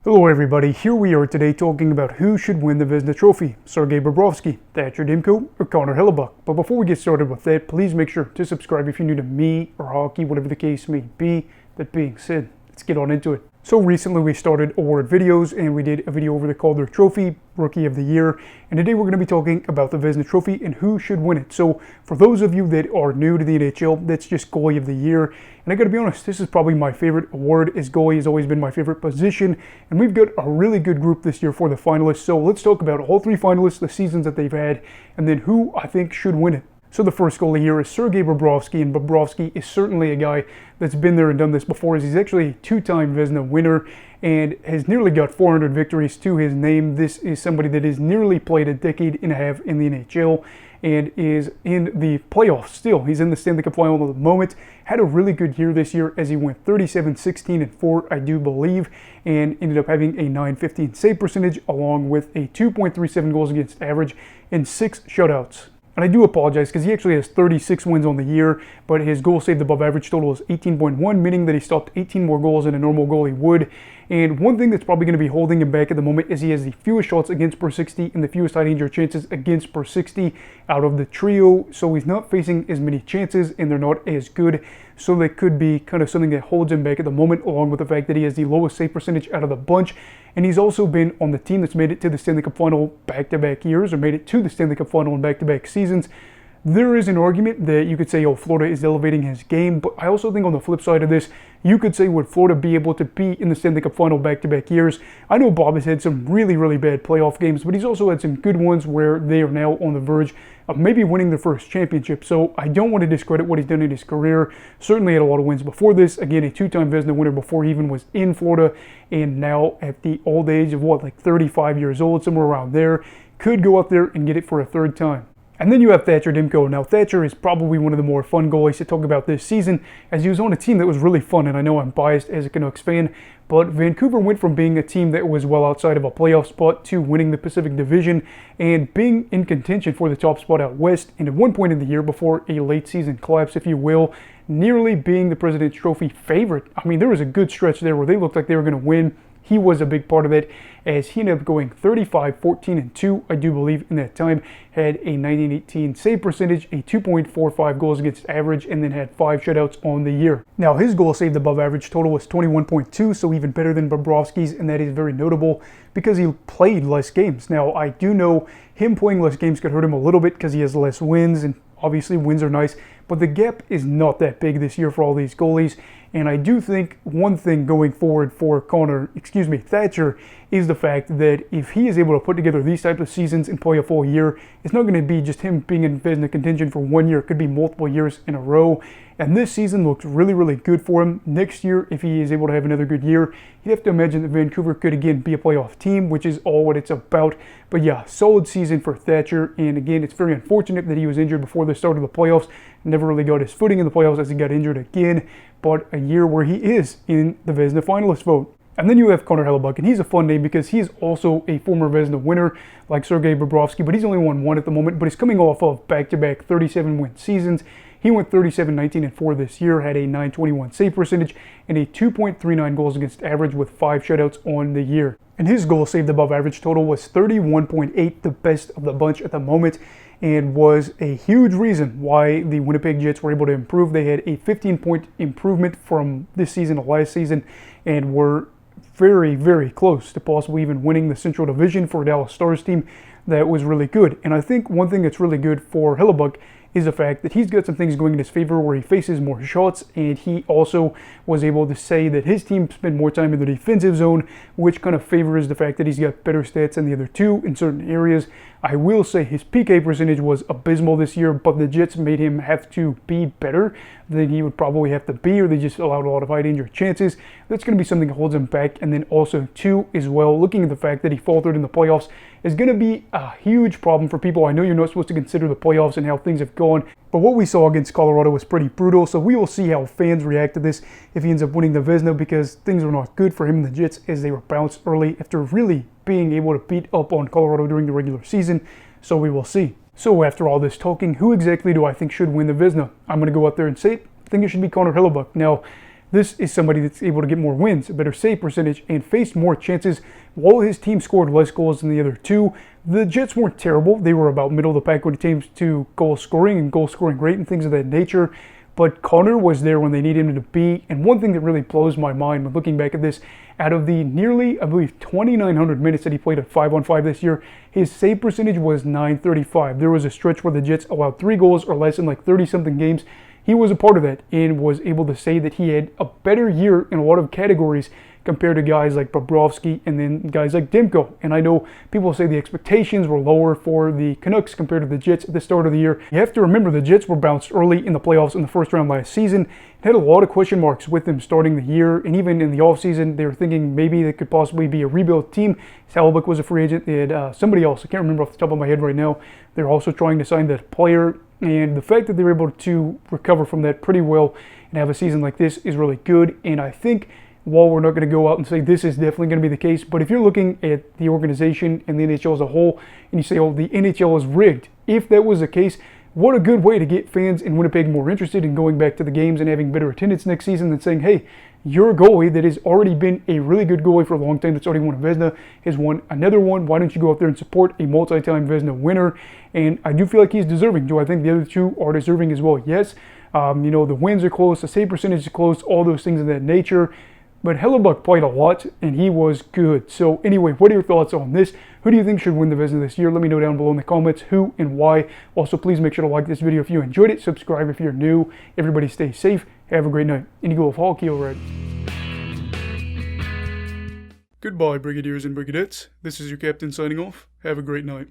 Hello everybody, here we are today talking about who should win the Vezina Trophy, Sergei Bobrovsky, Thatcher Demko, or Connor Hellebuyck. But before we get started with that, please make sure to subscribe if you're new to me or hockey, whatever the case may be. That being said, let's get on into it. So recently we started award videos and we did a video over the Calder Trophy, Rookie of the Year, and today we're going to be talking about the Vezina Trophy and who should win it. So for those of you that are new to the NHL, that's just Goalie of the Year, and I got to be honest, this is probably my favorite award, as goalie has always been my favorite position, and we've got a really good group this year for the finalists. So let's talk about all three finalists, the seasons that they've had, and then who I think should win it. So the first goalie here is Sergei Bobrovsky, and Bobrovsky is certainly a guy that's been there and done this before, as he's actually a two-time Vezina winner and has nearly got 400 victories to his name. This is somebody that has nearly played a decade and a half in the NHL and is in the playoffs still. He's in the Stanley Cup final at the moment. Had a really good year this year as he went 37-16-4, I do believe, and ended up having a .915 save percentage along with a 2.37 goals against average and 6 shutouts. And I do apologize because he actually has 36 wins on the year, but his goal saved above average total is 18.1, meaning that he stopped 18 more goals than a normal goalie would. And one thing that's probably going to be holding him back at the moment is he has the fewest shots against per 60 and the fewest high danger chances against per 60 out of the trio. So he's not facing as many chances and they're not as good. So that could be kind of something that holds him back at the moment, along with the fact that he has the lowest save percentage out of the bunch. And he's also been on the team that's made it to the Stanley Cup final back-to-back years, or made it to the Stanley Cup final in back-to-back seasons. There is an argument that you could say, oh, Florida is elevating his game, but I also think on the flip side of this, you could say, would Florida be able to be in the Stanley Cup final back-to-back years? I know Bob has had some really, really bad playoff games, but he's also had some good ones where they are now on the verge of maybe winning their first championship. So I don't want to discredit what he's done in his career. Certainly had a lot of wins before this. Again, a two-time Vezina winner before he even was in Florida, and now at the old age of like 35 years old, somewhere around there, could go up there and get it for a third time. And then you have Thatcher Demko. Now, Thatcher is probably one of the more fun goalies to talk about this season, as he was on a team that was really fun, and I know I'm biased as a Canucks fan, but Vancouver went from being a team that was well outside of a playoff spot to winning the Pacific Division and being in contention for the top spot out west, and at one point in the year before a late season collapse, if you will, nearly being the President's Trophy favorite. I mean, there was a good stretch there where they looked like they were going to win. He was a big part of it, as he ended up going 35-14-2, I do believe, in that time. Had a .918 save percentage, a 2.45 goals against average, and then had 5 shutouts on the year. Now, his goal saved above average total was 21.2, so even better than Bobrovsky's, and that is very notable because he played less games. Now, I do know him playing less games could hurt him a little bit because he has less wins, and obviously wins are nice, but the gap is not that big this year for all these goalies. And I do think one thing going forward for Thatcher, is the fact that if he is able to put together these types of seasons and play a full year, it's not going to be just him being in Vezina contention for 1 year. It could be multiple years in a row. And this season looks really, really good for him. Next year, if he is able to have another good year, you'd have to imagine that Vancouver could again be a playoff team, which is all what it's about. But yeah, solid season for Thatcher. And again, it's very unfortunate that he was injured before the start of the playoffs. Never really got his footing in the playoffs as he got injured again. But a year where he is in the Vezina finalist vote. And then you have Connor Hellebuyck, and he's a fun name because he's also a former Vezina winner like Sergei Bobrovsky, but he's only won one at the moment, but he's coming off of back-to-back 37-win seasons. He went 37-19-4 this year, had a .921 save percentage, and a 2.39 goals against average with 5 shutouts on the year. And his goal saved above average total was 31.8, the best of the bunch at the moment, and was a huge reason why the Winnipeg Jets were able to improve. They had a 15-point improvement from this season to last season, and were very, very close to possibly even winning the Central Division for a Dallas Stars team that was really good. And I think one thing that's really good for Hellebuyck is the fact that he's got some things going in his favor where he faces more shots, and he also was able to say that his team spent more time in the defensive zone, which kind of favors the fact that he's got better stats than the other two in certain areas. I will say his PK percentage was abysmal this year, but the Jets made him have to be better than he would probably have to be, or they just allowed a lot of high danger chances. That's going to be something that holds him back. And then also too, as well, looking at the fact that he faltered in the playoffs is going to be a huge problem for people. I know you're not supposed to consider the playoffs and how things have gone, but what we saw against Colorado was pretty brutal, so we will see how fans react to this if he ends up winning the Vezina, because things were not good for him and the Jets as they were bounced early after really being able to beat up on Colorado during the regular season, so we will see. So after all this talking, who exactly do I think should win the Vezina? I'm going to go out there and say it. I think it should be Connor Hellebuyck. Now, This is somebody that's able to get more wins, a better save percentage, and faced more chances while his team scored less goals than the other two. The Jets weren't terrible. They were about middle of the pack when it came to goal scoring and goal scoring rate and things of that nature. But Connor was there when they needed him to be. And one thing that really blows my mind when looking back at this, out of the nearly, I believe, 2,900 minutes that he played at 5-on-5 this year, his save percentage was .935. There was a stretch where the Jets allowed 3 goals or less in like 30-something games. He was a part of that and was able to say that he had a better year in a lot of categories compared to guys like Bobrovsky and then guys like Demko. And I know people say the expectations were lower for the Canucks compared to the Jets at the start of the year. You have to remember the Jets were bounced early in the playoffs in the first round last season. It had a lot of question marks with them starting the year, and even in the offseason, they were thinking maybe they could possibly be a rebuild team. Hellebuyck was a free agent. They had somebody else, I can't remember off the top of my head right now. They're also trying to sign that player, and the fact that they were able to recover from that pretty well and have a season like this is really good. And I think while we're not going to go out and say this is definitely going to be the case, but if you're looking at the organization and the NHL as a whole and you say, oh, the NHL is rigged, if that was the case, what a good way to get fans in Winnipeg more interested in going back to the games and having better attendance next season than saying, hey, your goalie that has already been a really good goalie for a long time, that's already won a Vezina, has won another one. Why don't you go out there and support a multi-time Vezina winner? And I do feel like he's deserving. Do I think the other two are deserving as well? Yes. The wins are close, the save percentage is close, all those things of that nature. But Hellebuyck played a lot, and he was good. So anyway, what are your thoughts on this? Who do you think should win the Vezina this year? Let me know down below in the comments who and why. Also, please make sure to like this video if you enjoyed it. Subscribe if you're new. Everybody stay safe. Have a great night. And Eagle of Hockey already. Goodbye, Brigadiers and Brigadettes. This is your captain signing off. Have a great night.